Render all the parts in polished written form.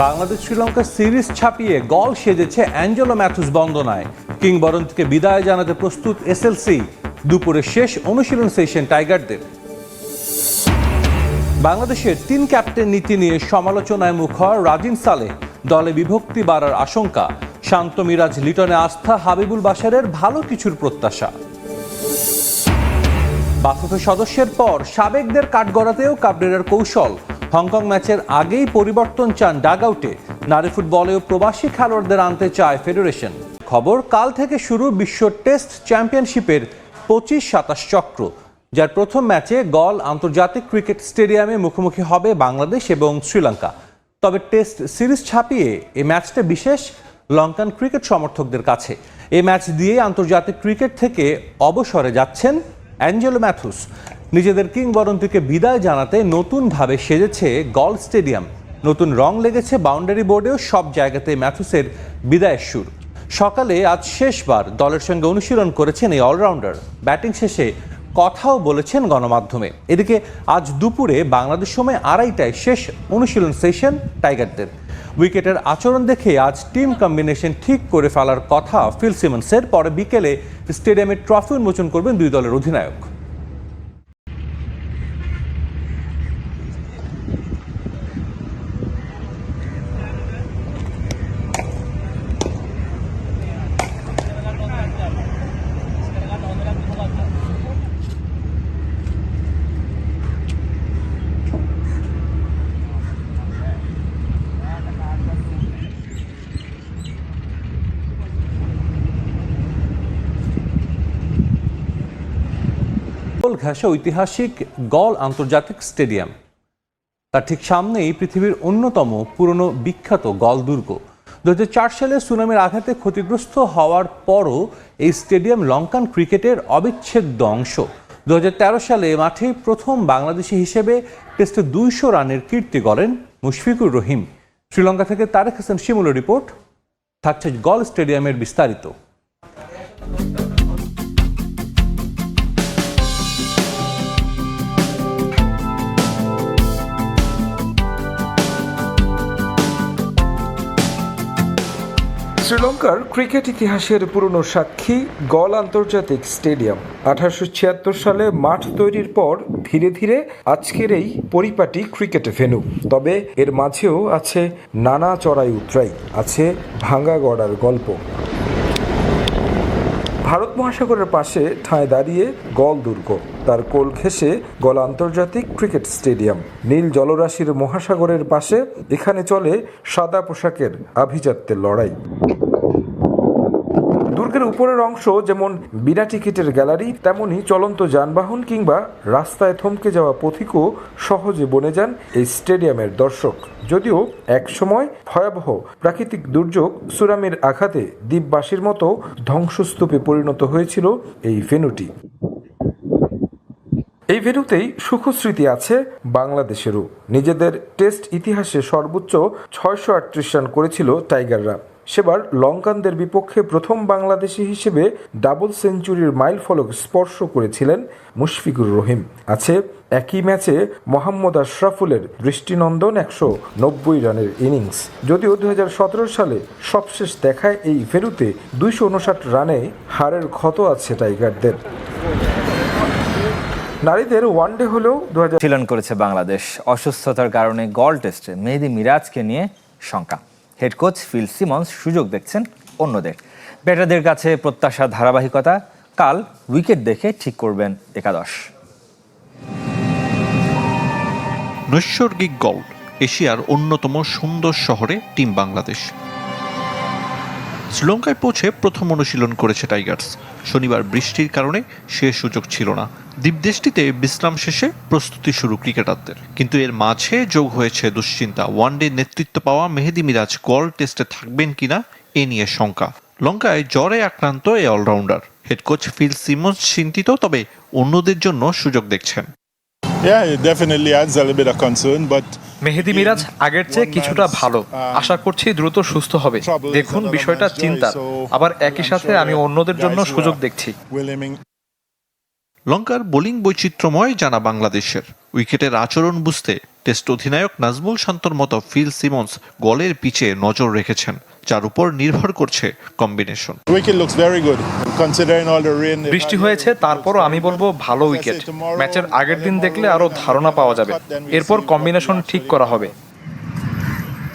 Bangladesh Sri Lanka series ছাপিয়ে গল সেজেছে Angelo Mathews বন্দনায়। কিংবদন্তিকে বিদায় জানাতে প্রস্তুত এসএলসি। দুপুরে শেষ অনুশীলন সেশন টাইগারদের। বাংলাদেশের 3 ক্যাপ্টেন নীতি নিয়ে সমালোচনায় মুখর রাজিন সালেহ। দলে বিভক্তি বাড়ার আশঙ্কা। শান্ত মিরাজ লিটনে আস্থা, হাবিবুল বাশারের ভালো কিছুর প্রত্যাশা। বাফুফে সদস্যের পর সাবেকদের কাঠগড়াতেও কাবরেরার কৌশল। হংকং ম্যাচের আগেই পরিবর্তন চান ডাগআউটে। নারী ফুটবলেও প্রবাসী খেলোয়াড়দের আনতে চায় ফেডারেশন। খবর, কাল থেকে শুরু বিশ্ব টেস্ট চ্যাম্পিয়নশিপের 25-27 চক্র, যার প্রথম ম্যাচে গল আন্তর্জাতিক ক্রিকেট স্টেডিয়ামে মুখোমুখি হবে বাংলাদেশ এবং শ্রীলঙ্কা। তবে টেস্ট সিরিজ ছাপিয়ে এই ম্যাচটা বিশেষ লঙ্কান ক্রিকেট সমর্থকদের কাছে। এই ম্যাচ দিয়ে আন্তর্জাতিক ক্রিকেট থেকে অবসরে যাচ্ছেন অ্যাঞ্জেলো ম্যাথুস। নিজেদের কিংবদন্তিকে বিদায় জানাতে নতুনভাবে সেজেছে গল স্টেডিয়াম। নতুন রং লেগেছে বাউন্ডারি বোর্ডেও। সব জায়গাতে ম্যাথুসের বিদায়ের সুর। সকালে আজ শেষবার দলের সঙ্গে অনুশীলন করেছেন এই অলরাউন্ডার। ব্যাটিং শেষে কথাও বলেছেন গণমাধ্যমে। এদিকে আজ দুপুরে বাংলাদেশ সময় 2:30টায় শেষ অনুশীলন সেশন টাইগারদের। উইকেটের আচরণ দেখে আজ টিম কম্বিনেশন ঠিক করে ফেলার কথা ফিল সিমন্সের। পরে বিকেলে স্টেডিয়ামে ট্রফি উন্মোচন করবেন দুই দলের অধিনায়ক। ঘাসে ঐতিহাসিক গল আন্তর্জাতিক স্টেডিয়াম। তার ঠিক সামনেই পৃথিবীর অন্যতম পুরনো বিখ্যাত গল দুর্গ। 2004 সালে সুনামির আঘাতে ক্ষতিগ্রস্ত হওয়ার পরও এই স্টেডিয়াম লঙ্কান ক্রিকেটের অবিচ্ছেদ্য অংশ। 2013 সালে মাঠে প্রথম বাংলাদেশি হিসেবে টেস্টে 200 রানের কীর্তি গড়েন মুশফিকুর রহিম। শ্রীলঙ্কা থেকে তারেক হাসান শিমুলের রিপোর্ট। থাকছে গল স্টেডিয়ামের বিস্তারিত। শ্রীলঙ্কার ক্রিকেট ইতিহাসের পুরনো সাক্ষী গল আন্তর্জাতিক স্টেডিয়াম। 1876 সালে মাঠ তৈরির পর ধীরে ধীরে আজকের এই পরিপাটি ক্রিকেট ভেন্যু। তবে এর মাঝেও আছে নানা চড়াই উতরাই, আছে ভাঙা গড়ার গল্প। ভারত মহাসাগরের পাশে ঠাঁই দাঁড়িয়ে গল দুর্গ, তার কোল ঘেঁষে গল আন্তর্জাতিক ক্রিকেট স্টেডিয়াম। নীল জলরাশির মহাসাগরের পাশে এখানে চলে সাদা পোশাকের আভিজাত্যের লড়াই। দুর্গের উপরের অংশ যেমন বিনা টিকিটের গ্যালারি, তেমনি চলন্ত যানবাহন কিংবা রাস্তায় থমকে যাওয়া পথিকও সহজে বনে যান এই স্টেডিয়ামের দর্শক। যদিও একসময় ভয়াবহ প্রাকৃতিক দুর্যোগ সুনামির আঘাতে দ্বীপবাসীর মতো ধ্বংসস্তূপে পরিণত হয়েছিল এই ভেন্যুটি। এই ভেন্যুতেই সুখস্মৃতি আছে বাংলাদেশেরও। নিজেদের টেস্ট ইতিহাসে সর্বোচ্চ 638 রান করেছিল টাইগাররা। সেবার লঙ্কানদের বিপক্ষে প্রথম বাংলাদেশি হিসেবে ডাবল সেঞ্চুরির মাইল ফলক স্পর্শ করেছিলেন মুশফিকুর রহিম। আছে একই ম্যাচে মোহাম্মদ আশরাফুলের দৃষ্টিনন্দন 190 রানের ইনিংস। যদিও 2017 সালে সবশেষ দেখায় এই ভেন্যুতে 259 রানে হারের ক্ষত আছে টাইগারদের। নারীদের ওয়ানডে হলেও অনুশীলন করেছে বাংলাদেশ। অসুস্থতার কারণে গল টেস্টে মেহেদী মিরাজকে নিয়ে শঙ্কা। হেড কোচ ফিল সিমন্স সুযোগ দেখছেন অন্যদের। ব্যাটারদের কাছে প্রত্যাশার ধারাবাহিকতা। কাল উইকেট দেখে ঠিক করবেন একাদশ। নৈসর্গিক গল, এশিয়ার অন্যতম সুন্দর শহরে টিম বাংলাদেশ। শ্রীলঙ্কায় পৌঁছে প্রথম অনুশীলন করেছে টাইগার্স। শনিবার বৃষ্টির কারণে সে সুযোগ ছিল না। দ্বীপদেশটিতে বিশ্রাম শেষে প্রস্তুতি শুরু ক্রিকেটারদের। কিন্তু এর মাঝে যোগ হয়েছে দুশ্চিন্তা। ওয়ানডে নেতৃত্ব পাওয়া মেহেদী মিরাজ গল টেস্টে থাকবেন কিনা এ নিয়ে শঙ্কা। লঙ্কায় জ্বরে আক্রান্ত এই allrounder. Head coach Phil Simmons চিন্তিত, তবে অন্যদের জন্য সুযোগ দেখছেন। মেহেদী মিরাজ আগের চেয়ে কিছুটা ভালো। আশা করছি দ্রুত সুস্থ হবে। দেখুন, বিষয়টা চিন্তার, আবার একই সাথে আমি অন্যদের জন্য সুযোগ দেখছি। লঙ্কার বোলিং বৈচিত্র্যময় জানা বাংলাদেশের উইকেটের আচরণ বুঝতে টেস্ট অধিনায়ক নাজমুল শান্তর মতো ফিল সিমন্স গলের পিচে নজর রেখেছেন, যার উপর নির্ভর করছে কম্বিনেশন। বৃষ্টি হয়েছে, তারপরও আমি বলবো ভালো উইকেট। ম্যাচের আগের দিন দেখলে আরো ধারণা পাওয়া যাবে, এরপর কম্বিনেশন ঠিক করা হবে।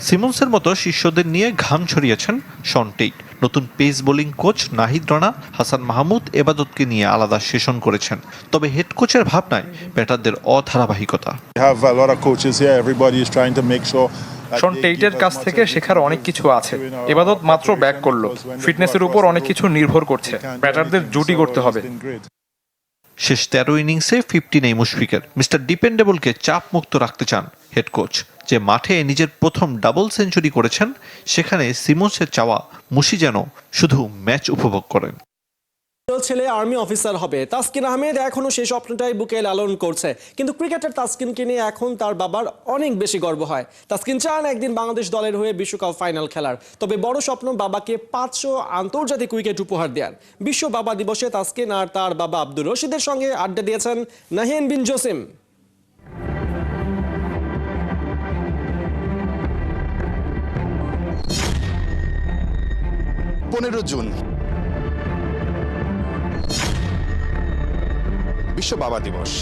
সিমন্সের মতো শিষ্যদের নিয়ে ঘাম ছড়িয়েছেন শন টেইট। নতুন pace bowling coach Nahid Rana Hasan Mahmud এবাদতকে নিয়ে আলাদা সেশন করেছেন। তবে হেড কোচের ভাবনায় ব্যাটারদের অধারাবাহিকতা। শন টেইটের কাছ থেকে শেখার অনেক কিছু আছে। এবাদত মাত্র ব্যাক করলো, ফিটনেসের উপর অনেক কিছু নির্ভর করছে। ব্যাটারদের জুটি করতে হবে। শেষ 13 ইনিংসে 50 নেই মুশফিকের। মিস্টার ডিপেন্ডেবলকে চাপ মুক্ত রাখতে চান হেড কোচ। যে মাঠে নিজের প্রথম ডাবল সেঞ্চুরি করেছেন, সেখানে সিমন্সের চাওয়া মুশি যেন শুধু ম্যাচ উপভোগ করেন। ছেলে আর্মি অফিসার হবে। তাসকিন আহমেদ এখনো সেই স্বপ্নটাই বুকে লালন করছে, কিন্তু ক্রিকেটার তাসকিনকে নিয়ে এখন তার বাবার অনেক বেশি গর্ব হয়। তাসকিন চান একদিন বাংলাদেশ দলের হয়ে বিশ্বকাপ ফাইনাল খেলার। তবে বড় স্বপ্ন বাবাকে 500 আন্তর্জাতিক উইকেট উপহার দেওয়ার। বিশ্ব বাবা দিবসে তাসকিন আর তার বাবা আব্দুর রশিদের সঙ্গে আড্ডা দিয়েছেন নাহিয়ান বিন জসিম। 15 জুন বিশ্ব বাবা দিবস।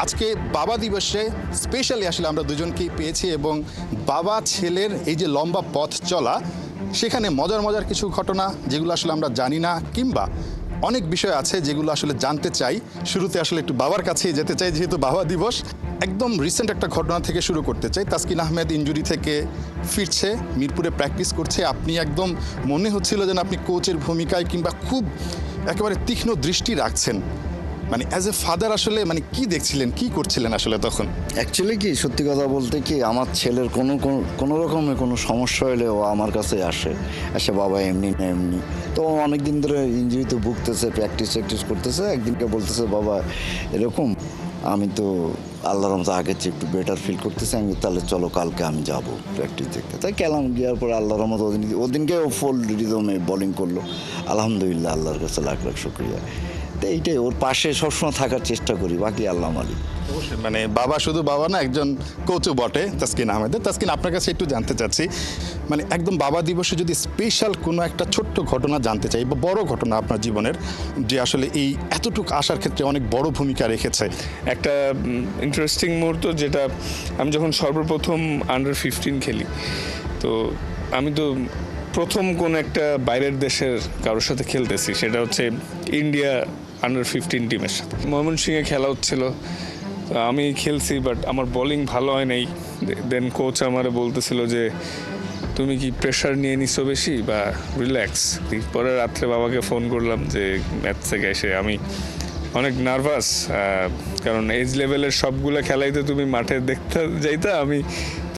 আজকে বাবা দিবসে স্পেশালি আসলে আমরা দুজনকেই পেয়েছি, এবং বাবা ছেলের এই যে লম্বা পথ চলা, সেখানে মজার মজার কিছু ঘটনা যেগুলো আসলে আমরা জানি না, কিংবা অনেক বিষয় আছে যেগুলো আসলে জানতে চাই। শুরুতে আসলে একটু বাবার কাছেই যেতে চাই, যেহেতু বাবা দিবস। একদম রিসেন্ট একটা ঘটনা থেকে শুরু করতে চাই। তাসকিন আহমেদ ইনজুরি থেকে ফিরছে, মিরপুরে প্র্যাকটিস করছে। আপনি একদম মনে হচ্ছিল যেন আপনি কোচের ভূমিকায়, কিংবা খুব একেবারে তীক্ষ্ণ দৃষ্টি রাখছেন। মানে অ্যাজ এ ফাদার আসলে মানে কি দেখছিলেন, কি করছিলেন আসলে তখন? অ্যাকচুয়ালি কি, সত্যি কথা বলতে কি, আমার ছেলের কোনো রকমের কোনো সমস্যা হলে ও আমার কাছে আসে বাবা এমনি না এমনি। তো অনেক দিন ধরে ইনজুরিতে ভুগতেছে, প্র্যাকটিস করতেছে। একদিনকে বলতেছে বাবা এরকম, আমি তো আল্লাহর রহমতে আগের চেয়ে একটু বেটার ফিল করতেছি। আমি তাহলে চলো কালকে আমি যাব প্র্যাকটিস দেখতে। তাই গেলাম, গিয়ার পরে আল্লাহর রহমতে ওদিনকে ও ফুল রিদমে বোলিং করলো। আলহামদুলিল্লাহ, আল্লাহর কাছে লাখ লাখ শুকরিয়া। তো এইটাই, ওর পাশে সবসময় থাকার চেষ্টা করি, বাকি আল্লাহ মালিক। মানে বাবা শুধু বাবা না, একজন কোচও বটে তাসকিন আহমেদের। তাসকিন, আপনার কাছে একটু জানতে চাচ্ছি, মানে একদম বাবা দিবসে যদি স্পেশাল কোনো একটা ছোট্ট ঘটনা জানতে চাই, বা বড় ঘটনা আপনার জীবনের, যে আসলে এই এতটুকু আসার ক্ষেত্রে অনেক বড় ভূমিকা রেখেছে। একটা ইন্টারেস্টিং মুহূর্ত, যেটা আমি যখন সর্বপ্রথম আন্ডার 15 খেলি, তো আমি তো প্রথম কোন একটা বাইরের দেশের কারোর সাথে খেলতেছি, সেটা হচ্ছে ইন্ডিয়া আন্ডার 15 টিমের সাথে। ময়মনসিংহে খেলা হচ্ছিল, আমি খেলছি, বাট আমার বোলিং ভালো হয় নাই। দেন কোচ আমারে বলতেছিল যে তুমি কি প্রেশার নিয়ে নিছো বেশি, বা রিল্যাক্স। পরে রাত্রে বাবাকে ফোন করলাম যে ম্যাচ থেকে এসে আমি অনেক নার্ভাস, কারণ এজ লেভেলের সবগুলো খেলাইতে তুমি মাঠে দেখতে যাইতা, আমি